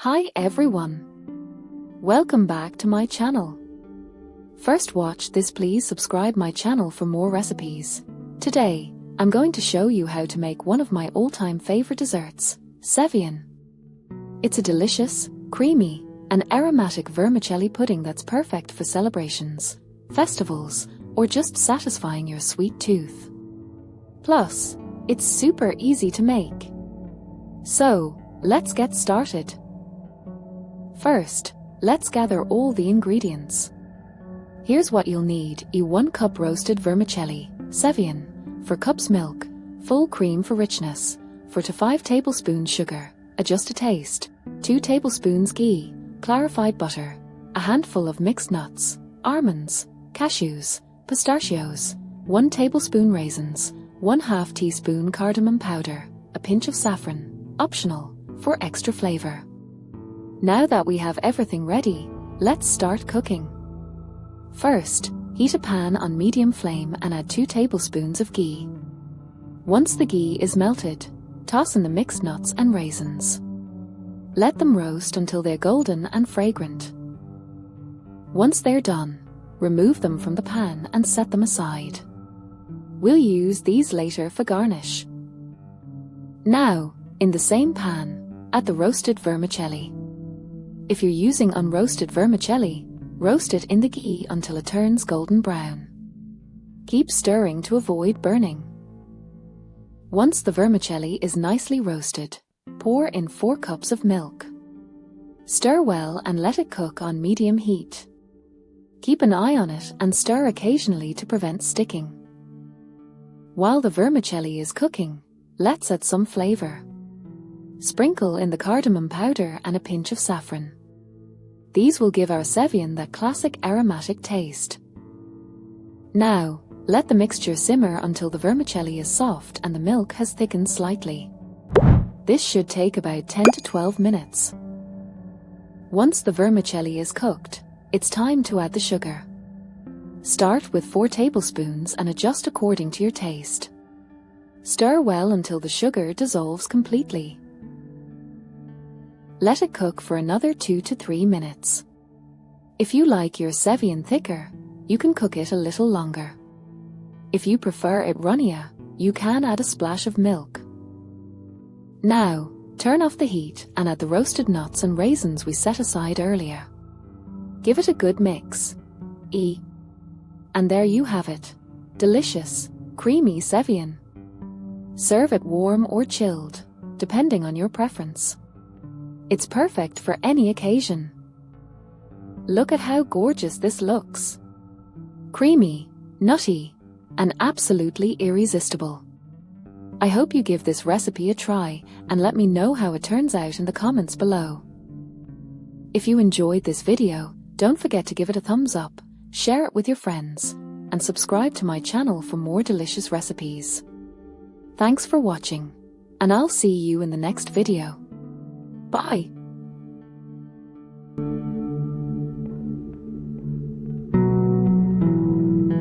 Hi everyone. Welcome back to my channel. First watch this, please subscribe my channel for more recipes. Today, I'm going to show you how to make one of my all-time favorite desserts, Seviyan. It's a delicious, creamy, and aromatic vermicelli pudding that's perfect for celebrations, festivals, or just satisfying your sweet tooth. Plus, it's super easy to make. So, let's get started. First, let's gather all the ingredients. Here's what you'll need: 1 cup roasted vermicelli, Seviyan, 4 cups milk, full cream for richness, 4 to 5 tablespoons sugar, adjust to taste, 2 tablespoons ghee, clarified butter, a handful of mixed nuts, almonds, cashews, pistachios, 1 tablespoon raisins, 1/2 teaspoon cardamom powder, a pinch of saffron, optional, for extra flavor. Now that we have everything ready, let's start cooking. First, heat a pan on medium flame and add 2 tablespoons of ghee. Once the ghee is melted, toss in the mixed nuts and raisins. Let them roast until they're golden and fragrant. Once they're done, remove them from the pan and set them aside. We'll use these later for garnish. Now, in the same pan, add the roasted vermicelli. If you're using unroasted vermicelli, roast it in the ghee until it turns golden brown. Keep stirring to avoid burning. Once the vermicelli is nicely roasted, pour in 4 cups of milk. Stir well and let it cook on medium heat. Keep an eye on it and stir occasionally to prevent sticking. While the vermicelli is cooking, let's add some flavor. Sprinkle in the cardamom powder and a pinch of saffron. These will give our Seviyan that classic aromatic taste. Now, let the mixture simmer until the vermicelli is soft and the milk has thickened slightly. This should take about 10 to 12 minutes. Once the vermicelli is cooked, it's time to add the sugar. Start with 4 tablespoons and adjust according to your taste. Stir well until the sugar dissolves completely. Let it cook for another 2 to 3 minutes. If you like your Seviyan thicker, you can cook it a little longer. If you prefer it runnier, you can add a splash of milk. Now, turn off the heat and add the roasted nuts and raisins we set aside earlier. Give it a good mix. And there you have it. Delicious, creamy Seviyan. Serve it warm or chilled, depending on your preference. It's perfect for any occasion. Look at how gorgeous this looks. Creamy, nutty, and absolutely irresistible. I hope you give this recipe a try and let me know how it turns out in the comments below. If you enjoyed this video, don't forget to give it a thumbs up, share it with your friends, and subscribe to my channel for more delicious recipes. Thanks for watching, and I'll see you in the next video. Bye!